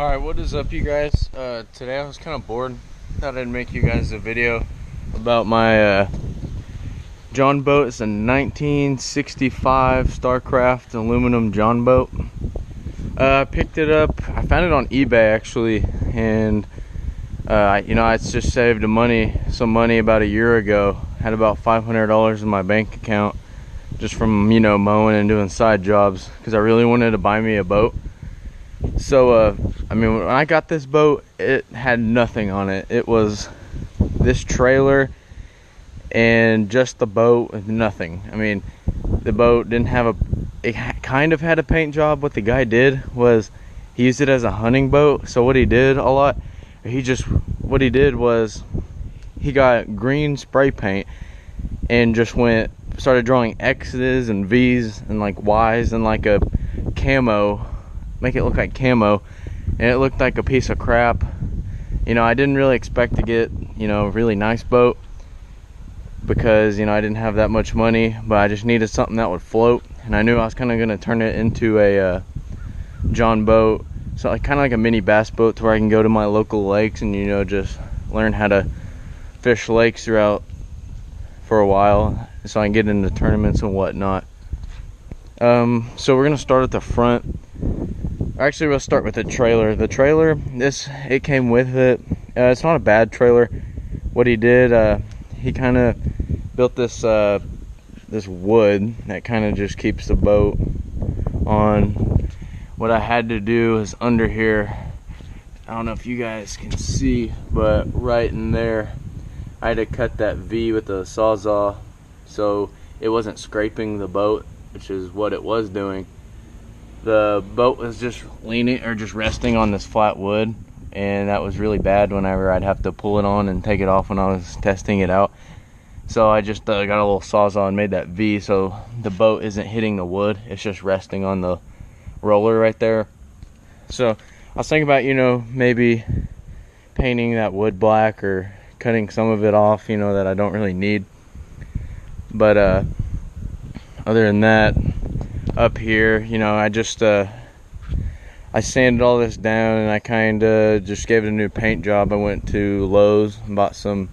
Alright, what is up, you guys? Today I was kind of bored. Thought I'd make you guys a video about my John boat. It's a 1965 Starcraft aluminum John boat. I picked it up. I found it on eBay actually, and I just saved some money about a year ago. Had about $500 in my bank account just from mowing and doing side jobs because I really wanted to buy me a boat. So when I got this boat, it had nothing on it. It was this trailer and just the boat with nothing. The boat didn't have it kind of had a paint job. What the guy did was he used it as a hunting boat. So what he did was he got green spray paint and just started drawing X's and V's and like Y's and like a camo, make it look like camo, and it looked like a piece of crap. I didn't really expect to get a really nice boat because I didn't have that much money, but I just needed something that would float, and I knew I was kind of going to turn it into a John boat, so kind of like a mini bass boat to where I can go to my local lakes and just learn how to fish lakes throughout for a while, so I can get into tournaments and whatnot. So we're gonna start at the front. Actually, we'll start with the trailer. The trailer, it came with it. It's not a bad trailer. What he did, he kind of built this wood that kind of just keeps the boat on. What I had to do is under here, I don't know if you guys can see, but right in there, I had to cut that V with the Sawzall so it wasn't scraping the boat, which is what it was doing. The boat was just resting on this flat wood, and that was really bad whenever I'd have to pull it on and take it off when I was testing it out. So I just got a little Sawzall and made that V so the boat isn't hitting the wood, it's just resting on the roller right there. So I was thinking about maybe painting that wood black or cutting some of it off that I don't really need. But other than that, up here, I sanded all this down and I kind of just gave it a new paint job. I went to Lowe's and bought some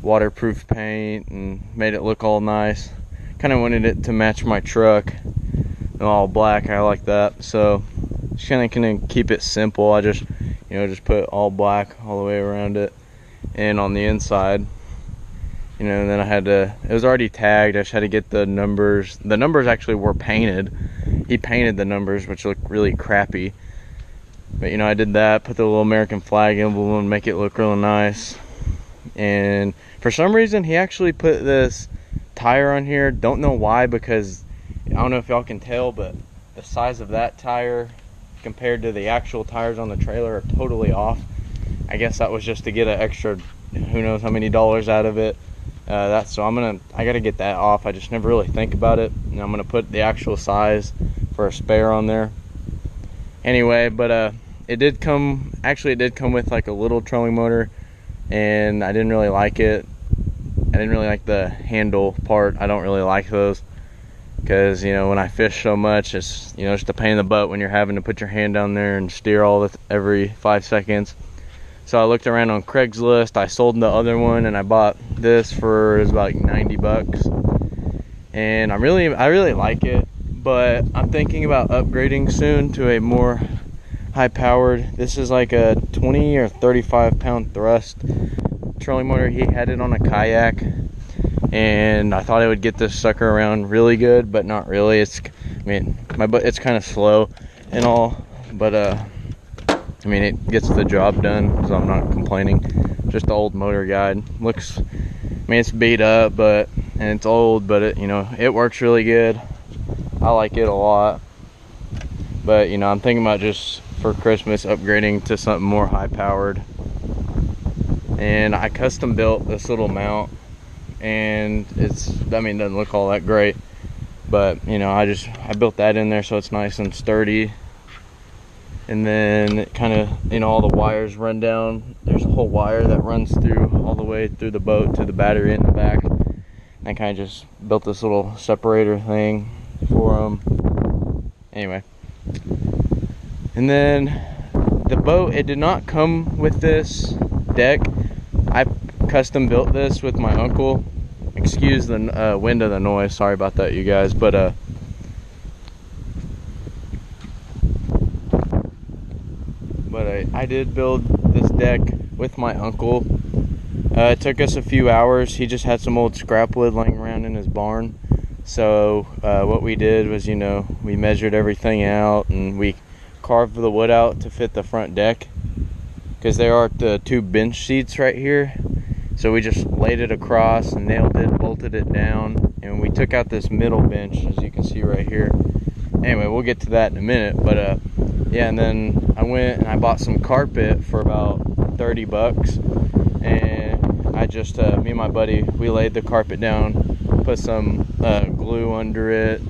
waterproof paint and made it look all nice. Kind of wanted it to match my truck, all black. I like that, so just kind of gonna keep it simple. I just put all black all the way around it and on the inside. And then it was already tagged. I just had to get the numbers. The numbers actually were painted. He painted the numbers, which looked really crappy. But I did that, put the little American flag emblem and make it look real nice. And for some reason, he actually put this tire on here. Don't know why, because I don't know if y'all can tell, but the size of that tire compared to the actual tires on the trailer are totally off. I guess that was just to get an extra, who knows how many dollars out of it. So I gotta get that off. I just never really think about it, and I'm gonna put the actual size for a spare on there anyway. But it did come with like a little trolling motor, and I didn't really like it. I didn't really like the handle part. I don't really like those because when I fish so much, it's just a pain in the butt when you're having to put your hand down there and steer every 5 seconds. So I looked around on Craigslist. I sold the other one and I bought this it was about like 90 bucks. And I really like it, but I'm thinking about upgrading soon to a more high powered. This is like a 20 or 35 pound thrust trolling motor. He had it on a kayak, and I thought I would get this sucker around really good, but not really. It's kind of slow and all, but it gets the job done, so I'm not complaining. Just the old motor guide. It's beat up, and it's old, but it works really good. I like it a lot. But, I'm thinking about just for Christmas upgrading to something more high powered. And I custom built this little mount, and doesn't look all that great. But, I built that in there so it's nice and sturdy. And then it kind of, all the wires run down. There's a whole wire that runs through all the way through the boat to the battery in the back. And I kind of just built this little separator thing for them. Anyway. And then the boat, it did not come with this deck. I custom built this with my uncle. Excuse the wind of the noise, sorry about that, you guys. But I did build this deck with my uncle. It took us a few hours. He just had some old scrap wood laying around in his barn. So what we did was, you know, we measured everything out and we carved the wood out to fit the front deck, because there are the 2 bench seats right here. So we just laid it across and nailed it, bolted it down, and we took out this middle bench, as you can see right here. Anyway, we'll get to that in a minute. But yeah, and then I went and I bought some carpet for about 30 bucks, and I just me and my buddy, we laid the carpet down, put some glue under it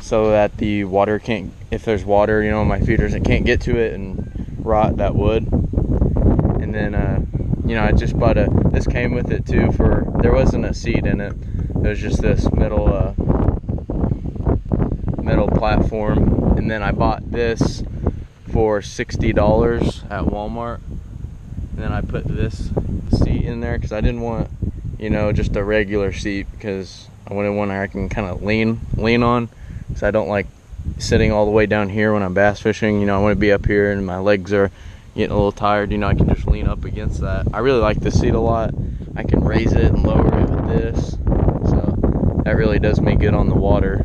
so that the water can't, if there's water, you know, my feeders, it can't get to it and rot that wood. And then you know, I just bought this came with it too. There wasn't a seat in it, it was just this metal platform. And then I bought this for $60 at Walmart, and then I put this seat in there because I didn't want, you know, just a regular seat, because I wanted one I can kind of lean on, because I don't like sitting all the way down here when I'm bass fishing. You know, I want to be up here and my legs are getting a little tired. You know, I can just lean up against that. I really like this seat a lot. I can raise it and lower it with this, so that really does me good on the water.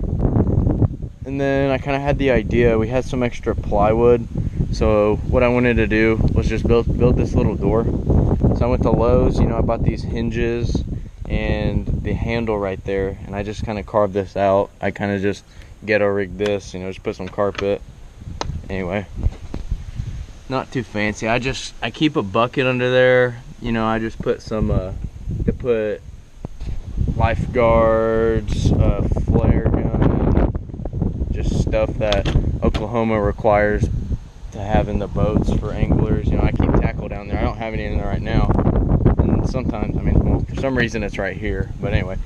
And then I kind of had the idea, we had some extra plywood, so what I wanted to do was just build this little door. So I went to Lowe's, you know, I bought these hinges and the handle right there, and I just kind of carved this out. I kind of just ghetto rigged this, you know, just put some carpet. Anyway, not too fancy. I keep a bucket under there, you know. I just put some to put lifeguards, flare gun, just stuff that Oklahoma requires to have in the boats for anglers. You know, I keep tackle down there. I don't have any in there right now, and sometimes, I mean, well, for some reason it's right here, but anyway,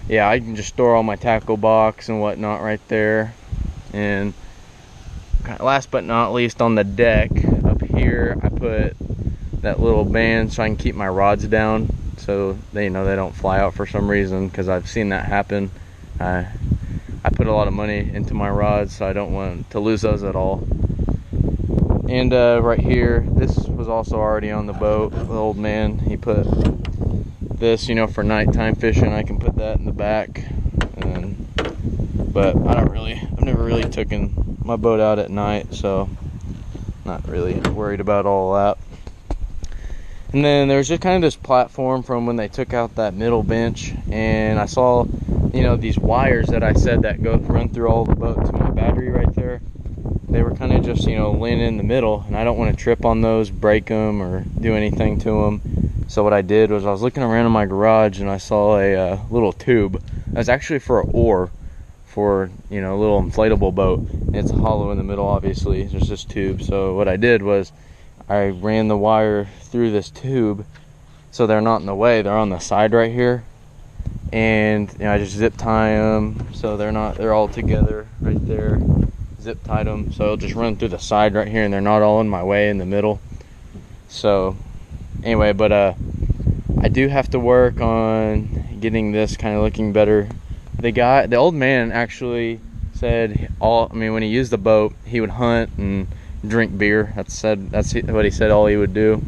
yeah, I can just store all my tackle box and whatnot right there. And last but not least, on the deck up here, I put that little band so I can keep my rods down, so they, you know, they don't fly out for some reason, because I've seen that happen. I put a lot of money into my rods, so I don't want to lose those at all. And right here, this was also already on the boat. The old man, he put this, you know, for nighttime fishing. I can put that in the back. But I've never really taken my boat out at night, so not really worried about all that. And then there's just kind of this platform from when they took out that middle bench, and I saw, you know, these wires that I said that run through all the boat to my battery right there. They were kind of just, you know, laying in the middle, and I don't want to trip on those, break them, or do anything to them. So what I did was I was looking around in my garage, and I saw a little tube. That's actually for an oar, for, you know, a little inflatable boat. It's hollow in the middle, obviously. There's this tube. So what I did was I ran the wire through this tube, so they're not in the way. They're on the side right here, and, you know, I just zip tie them so they're all together right there. Zip tied them so it'll just run through the side right here, and they're not all in my way in the middle. So anyway, but I do have to work on getting this kind of looking better. The old man actually said when he used the boat, he would hunt and drink beer. That's what he said all he would do.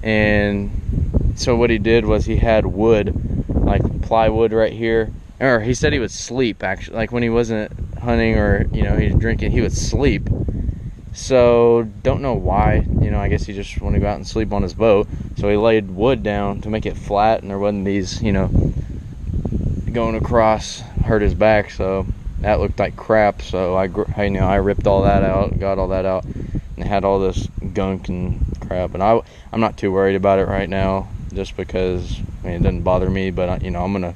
And so what he did was he had wood, like plywood right here, or he said he would sleep, actually, like when he wasn't hunting or, you know, he was drinking, he would sleep. So don't know why, you know, I guess he just wanted to go out and sleep on his boat. So he laid wood down to make it flat, and there wasn't these, you know, going across hurt his back. So that looked like crap. So I ripped all that out, got all that out, and had all this gunk and crap. And I'm not too worried about it right now, just because, I mean, it doesn't bother me. But, you know, I'm gonna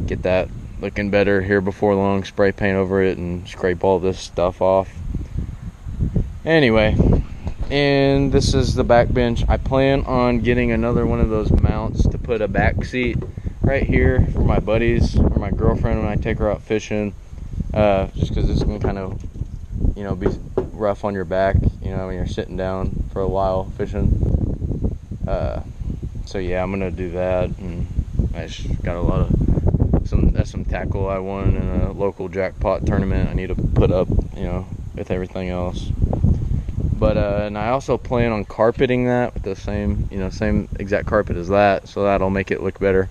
get that looking better here before long, spray paint over it and scrape all this stuff off. Anyway, and this is the back bench. I plan on getting another one of those mounts to put a back seat right here for my buddies or my girlfriend when I take her out fishing, just because it's gonna kind of, you know, be rough on your back, you you know, when you're sitting down for a while fishing. So yeah, I'm gonna do that, and I just got a lot of some tackle I won in a local jackpot tournament I need to put up, you know, with everything else. But and I also plan on carpeting that with the same, you know, same exact carpet as that, so that'll make it look better.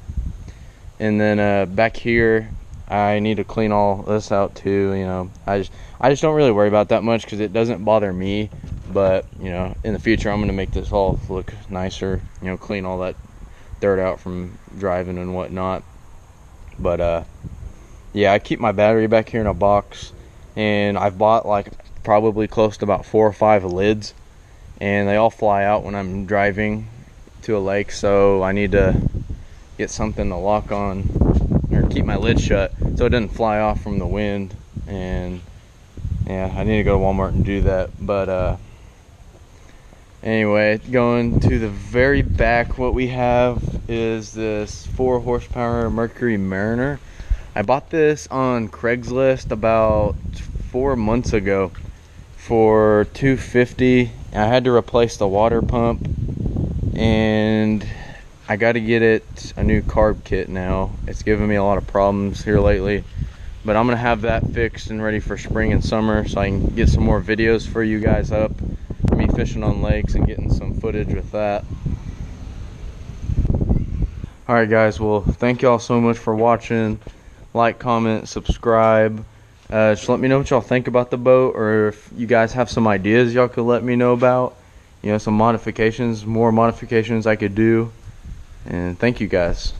And then back here, I need to clean all this out too. You know, I just don't really worry about that much because it doesn't bother me. But you know, in the future, I'm gonna make this all look nicer. You know, clean all that dirt out from driving and whatnot. But yeah, I keep my battery back here in a box, and I've bought like probably close to about 4 or 5 lids, and they all fly out when I'm driving to a lake. So I need to get something to lock on or keep my lid shut so it doesn't fly off from the wind. And yeah, I need to go to Walmart and do that. But anyway, going to the very back, what we have is this 4 horsepower Mercury Mariner. I bought this on Craigslist about 4 months ago for $250. I had to replace the water pump, and I got to get it a new carb kit now. It's given me a lot of problems here lately, but I'm gonna have that fixed and ready for spring and summer so I can get some more videos for you guys up, me fishing on lakes and getting some footage with that. Alright guys, well, thank y'all so much for watching. Like, comment, subscribe. Just let me know what y'all think about the boat, or if you guys have some ideas y'all could let me know about. You know, some modifications, more modifications I could do. And thank you guys.